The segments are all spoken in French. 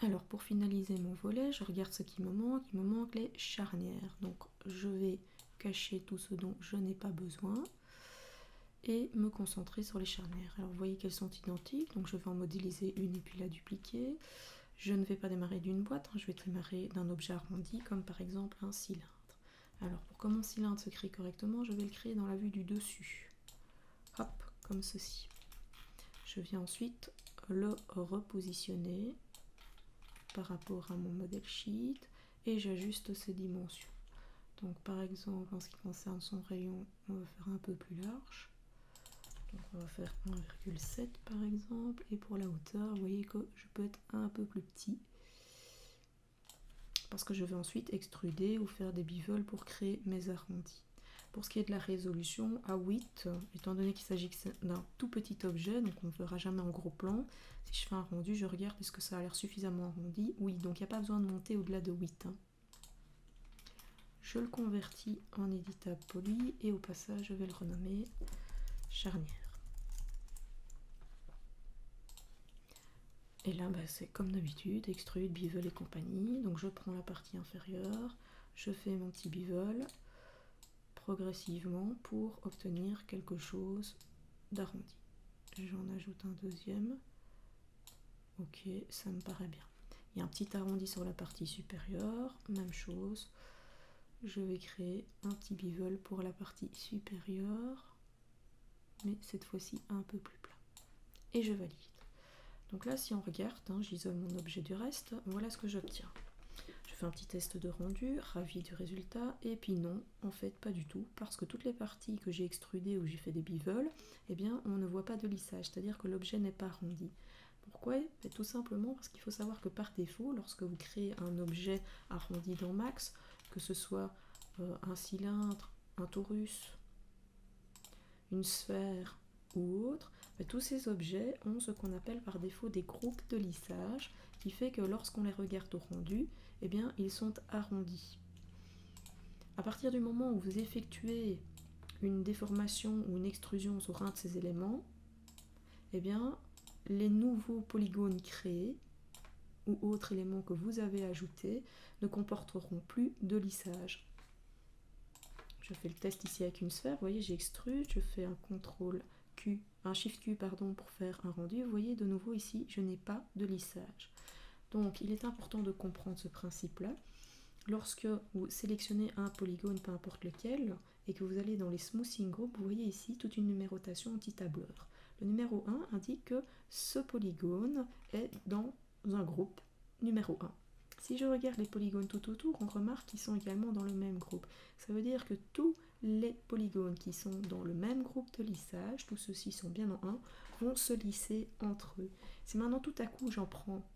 Alors pour finaliser mon volet, je regarde ce qui me manque. Il me manque les charnières. Donc je vais cacher tout ce dont je n'ai pas besoin et me concentrer sur les charnières. Alors vous voyez qu'elles sont identiques, donc je vais en modéliser une et puis la dupliquer. Je ne vais pas démarrer d'une boîte, je vais démarrer d'un objet arrondi comme par exemple un cylindre. Alors pour que mon cylindre se crée correctement, je vais le créer dans la vue du dessus. Hop, comme ceci. Je viens ensuite le repositionner par rapport à mon modèle sheet et j'ajuste ses dimensions. Donc par exemple en ce qui concerne son rayon, on va faire un peu plus large. Donc on va faire 1,7 par exemple, et pour la hauteur, vous voyez que je peux être un peu plus petit parce que je vais ensuite extruder ou faire des bivoles pour créer mes arrondis. Pour ce qui est de la résolution, à 8, étant donné qu'il s'agit d'un tout petit objet, donc on ne verra jamais en gros plan, si je fais un rendu, je regarde est-ce que ça a l'air suffisamment arrondi. Oui, donc il n'y a pas besoin de monter au-delà de 8. Je le convertis en éditable poli et au passage, je vais le renommer charnière. Et là, c'est comme d'habitude, extrude, bivol et compagnie. Donc je prends la partie inférieure, je fais mon petit bivol progressivement pour obtenir quelque chose d'arrondi. J'en ajoute un deuxième. Ok, ça me paraît bien. Il y a un petit arrondi sur la partie supérieure, même chose. Je vais créer un petit bivol pour la partie supérieure, mais cette fois-ci un peu plus plat. Et je valide. Donc là, si on regarde, j'isole mon objet du reste, voilà ce que j'obtiens. Je fais un petit test de rendu, ravi du résultat, et puis non, en fait pas du tout, parce que toutes les parties que j'ai extrudées où j'ai fait des bivoles, eh bien on ne voit pas de lissage, c'est-à-dire que l'objet n'est pas arrondi. Pourquoi? Tout simplement parce qu'il faut savoir que par défaut, lorsque vous créez un objet arrondi dans Max, que ce soit un cylindre, un torus, une sphère ou autre, tous ces objets ont ce qu'on appelle par défaut des groupes de lissage, qui fait que lorsqu'on les regarde au rendu, eh bien, ils sont arrondis. À partir du moment où vous effectuez une déformation ou une extrusion sur un de ces éléments, eh bien, les nouveaux polygones créés ou autres éléments que vous avez ajoutés ne comporteront plus de lissage. Je fais le test ici avec une sphère, vous voyez, j'extrude, je fais un CTRL Q, un SHIFT Q pardon, pour faire un rendu. Vous voyez, de nouveau ici, je n'ai pas de lissage. Donc, il est important de comprendre ce principe-là. Lorsque vous sélectionnez un polygone, peu importe lequel, et que vous allez dans les smoothing groups, vous voyez ici toute une numérotation anti-tableur. Le numéro 1 indique que ce polygone est dans un groupe numéro 1. Si je regarde les polygones tout autour, on remarque qu'ils sont également dans le même groupe. Ça veut dire que tous les polygones qui sont dans le même groupe de lissage, tous ceux-ci sont bien en 1, vont se lisser entre eux. Si maintenant tout à coup j'en prends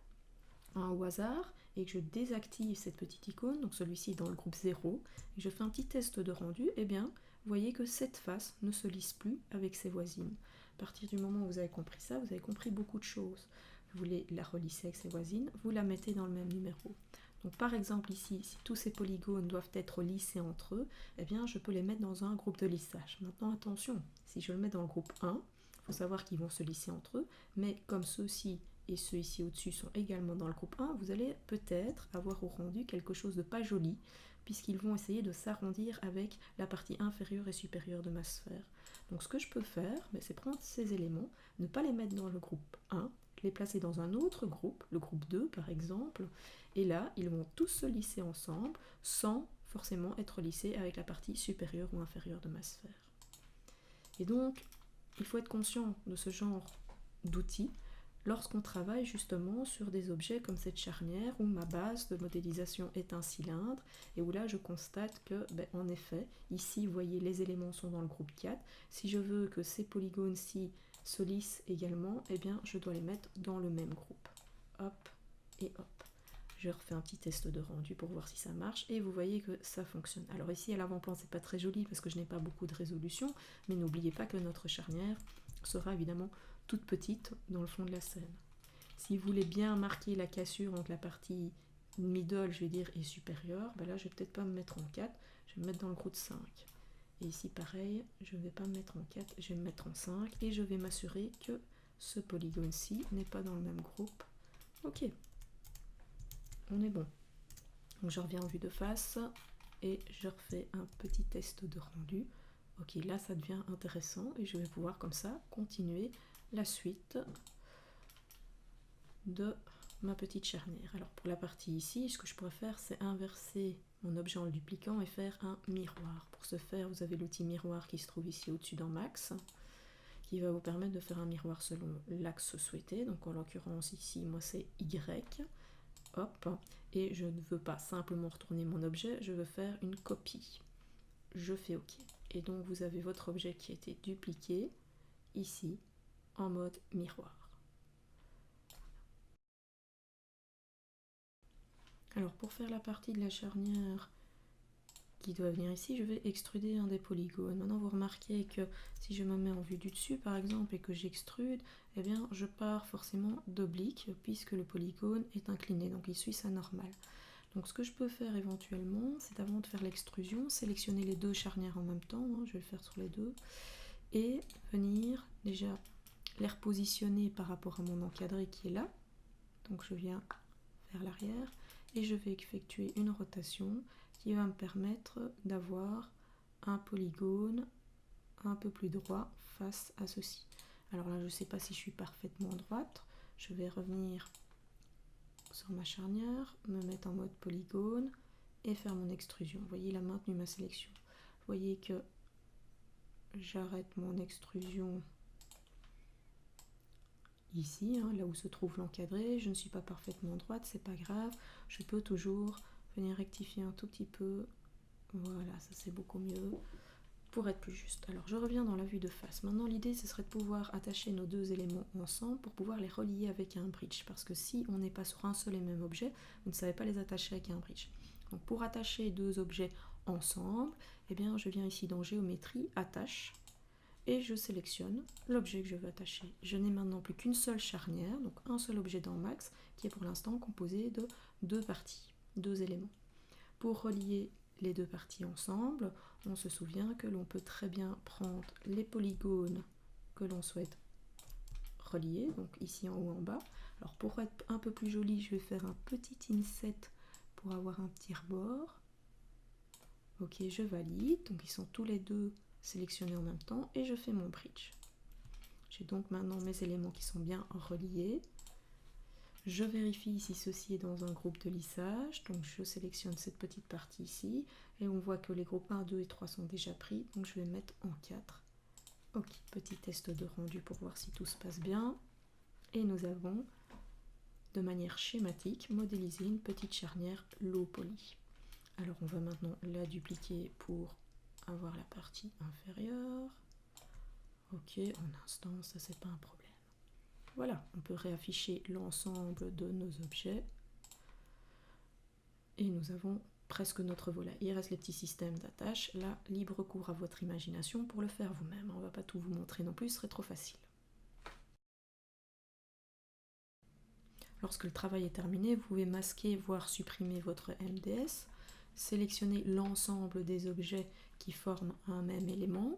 un au hasard et que je désactive cette petite icône, donc celui-ci dans le groupe 0, et je fais un petit test de rendu, eh bien, vous voyez que cette face ne se lisse plus avec ses voisines. À partir du moment où vous avez compris ça, vous avez compris beaucoup de choses. Vous voulez la relisser avec ses voisines, vous la mettez dans le même numéro. Donc par exemple ici, si tous ces polygones doivent être lissés entre eux, eh bien je peux les mettre dans un groupe de lissage. Maintenant attention, si je le mets dans le groupe 1, il faut savoir qu'ils vont se lisser entre eux, mais comme ceux-ci et ceux ici au-dessus sont également dans le groupe 1, vous allez peut-être avoir au rendu quelque chose de pas joli, puisqu'ils vont essayer de s'arrondir avec la partie inférieure et supérieure de ma sphère. Donc ce que je peux faire, c'est prendre ces éléments, ne pas les mettre dans le groupe 1, les placer dans un autre groupe, le groupe 2 par exemple, et là, ils vont tous se lisser ensemble, sans forcément être lissés avec la partie supérieure ou inférieure de ma sphère. Et donc, il faut être conscient de ce genre d'outils lorsqu'on travaille justement sur des objets comme cette charnière où ma base de modélisation est un cylindre et où là je constate que, en effet, ici vous voyez les éléments sont dans le groupe 4. Si je veux que ces polygones-ci se lissent également, eh bien je dois les mettre dans le même groupe. Hop et hop. Je refais un petit test de rendu pour voir si ça marche et vous voyez que ça fonctionne. Alors ici à l'avant-plan c'est pas très joli parce que je n'ai pas beaucoup de résolution, mais n'oubliez pas que notre charnière sera évidemment toute petite dans le fond de la scène. Si vous voulez bien marquer la cassure entre la partie middle, je vais dire, et supérieure, là je vais peut-être pas me mettre en 4, je vais me mettre dans le groupe 5. Et ici pareil, je ne vais pas me mettre en 4, je vais me mettre en 5 et je vais m'assurer que ce polygone-ci n'est pas dans le même groupe. Ok. on est bon. Donc je reviens en vue de face et je refais un petit test de rendu. Ok, là ça devient intéressant et je vais pouvoir comme ça continuer la suite de ma petite charnière. Alors pour la partie ici, ce que je pourrais faire, c'est inverser mon objet en le dupliquant et faire un miroir. Pour ce faire, vous avez l'outil miroir qui se trouve ici au-dessus dans Max, qui va vous permettre de faire un miroir selon l'axe souhaité. Donc en l'occurrence ici, moi c'est Y. Hop, et je ne veux pas simplement retourner mon objet, je veux faire une copie. Je fais OK. Et donc vous avez votre objet qui a été dupliqué ici en mode miroir. Alors pour faire la partie de la charnière qui doit venir ici, je vais extruder un des polygones. Maintenant vous remarquez que si je me mets en vue du dessus par exemple et que j'extrude, eh bien je pars forcément d'oblique puisque le polygone est incliné, donc il suit sa normale. Donc ce que je peux faire éventuellement, c'est avant de faire l'extrusion, sélectionner les deux charnières en même temps, hein, je vais le faire sur les deux, et venir déjà les repositionner par rapport à mon encadré qui est là. Donc je viens vers l'arrière et je vais effectuer une rotation qui va me permettre d'avoir un polygone un peu plus droit face à ceci. Alors là je ne sais pas si je suis parfaitement droite, je vais revenir sur ma charnière, me mettre en mode polygone et faire mon extrusion. Vous voyez, il a maintenu ma sélection. Vous voyez que j'arrête mon extrusion ici, hein, là où se trouve l'encadré. Je ne suis pas parfaitement droite, c'est pas grave. Je peux toujours venir rectifier un tout petit peu. Voilà, ça c'est beaucoup mieux pour être plus juste. Alors je reviens dans la vue de face. Maintenant l'idée ce serait de pouvoir attacher nos deux éléments ensemble pour pouvoir les relier avec un bridge. Parce que si on n'est pas sur un seul et même objet, vous ne savez pas les attacher avec un bridge. Donc pour attacher deux objets ensemble, eh bien je viens ici dans géométrie, attache, et je sélectionne l'objet que je veux attacher. Je n'ai maintenant plus qu'une seule charnière, donc un seul objet dans Max, qui est pour l'instant composé de deux parties, deux éléments. Pour relier les deux parties ensemble, on se souvient que l'on peut très bien prendre les polygones que l'on souhaite relier, donc ici en haut en bas. Alors pour être un peu plus joli, je vais faire un petit inset pour avoir un petit rebord. Ok, je valide, donc ils sont tous les deux sélectionnés en même temps et je fais mon bridge. J'ai donc maintenant mes éléments qui sont bien reliés. Je vérifie si ceci est dans un groupe de lissage, donc je sélectionne cette petite partie ici, et on voit que les groupes 1, 2 et 3 sont déjà pris, donc je vais mettre en 4. Ok, petit test de rendu pour voir si tout se passe bien. Et nous avons, de manière schématique, modélisé une petite charnière low poly. Alors on va maintenant la dupliquer pour avoir la partie inférieure. Ok, en instant, ça c'est pas un problème. Voilà, on peut réafficher l'ensemble de nos objets. Et nous avons presque notre volet. Il reste les petits systèmes d'attache. Là, libre cours à votre imagination pour le faire vous-même. On ne va pas tout vous montrer non plus, ce serait trop facile. Lorsque le travail est terminé, vous pouvez masquer, voire supprimer votre MDS. Sélectionner l'ensemble des objets qui forment un même élément.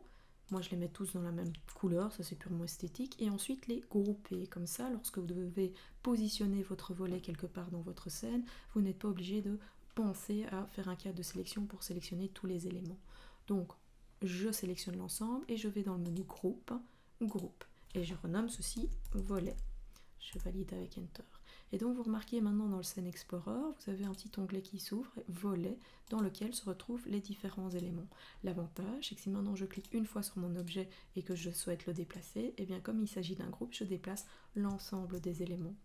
Moi, je les mets tous dans la même couleur, ça c'est purement esthétique. Et ensuite les grouper. Comme ça, lorsque vous devez positionner votre volet quelque part dans votre scène, vous n'êtes pas obligé de penser à faire un cadre de sélection pour sélectionner tous les éléments. Donc, je sélectionne l'ensemble et je vais dans le menu groupe, groupe. Et je renomme ceci volet. Je valide avec Enter. Et donc vous remarquez maintenant dans le Scene Explorer, vous avez un petit onglet qui s'ouvre, volet, dans lequel se retrouvent les différents éléments. L'avantage, c'est que si maintenant je clique une fois sur mon objet et que je souhaite le déplacer, et bien comme il s'agit d'un groupe, je déplace l'ensemble des éléments.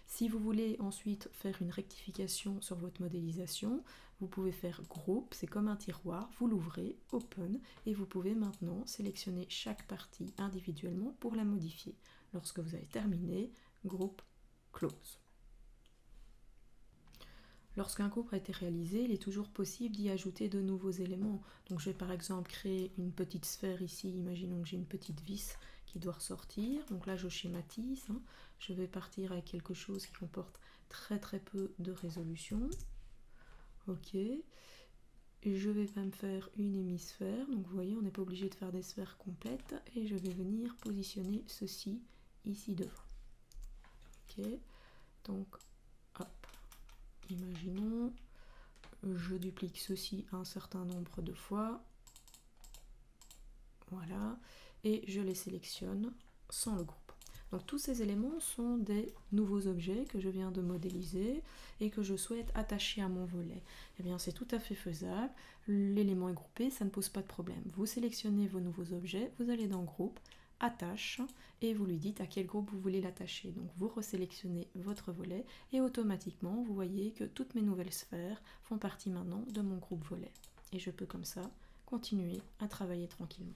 Si vous voulez ensuite faire une rectification sur votre modélisation, vous pouvez faire groupe, c'est comme un tiroir, vous l'ouvrez, open, et vous pouvez maintenant sélectionner chaque partie individuellement pour la modifier. Lorsque vous avez terminé, groupe, close. Lorsqu'un groupe a été réalisé, il est toujours possible d'y ajouter de nouveaux éléments. Donc je vais par exemple créer une petite sphère ici, imaginons que j'ai une petite vis qui doit ressortir. Donc là je schématise, hein. Je vais partir avec quelque chose qui comporte très peu de résolution. Ok. Et je vais même faire une hémisphère. Donc vous voyez, on n'est pas obligé de faire des sphères complètes. Et je vais venir positionner ceci ici devant. Ok. Donc hop. imaginons, je duplique ceci un certain nombre de fois, voilà, et je les sélectionne sans le groupe. Donc tous ces éléments sont des nouveaux objets que je viens de modéliser et que je souhaite attacher à mon volet. Eh bien c'est tout à fait faisable, l'élément est groupé, ça ne pose pas de problème. Vous sélectionnez vos nouveaux objets, vous allez dans Groupe, Attache, et vous lui dites à quel groupe vous voulez l'attacher. Donc vous resélectionnez votre volet et automatiquement vous voyez que toutes mes nouvelles sphères font partie maintenant de mon groupe volet. Et je peux comme ça continuer à travailler tranquillement.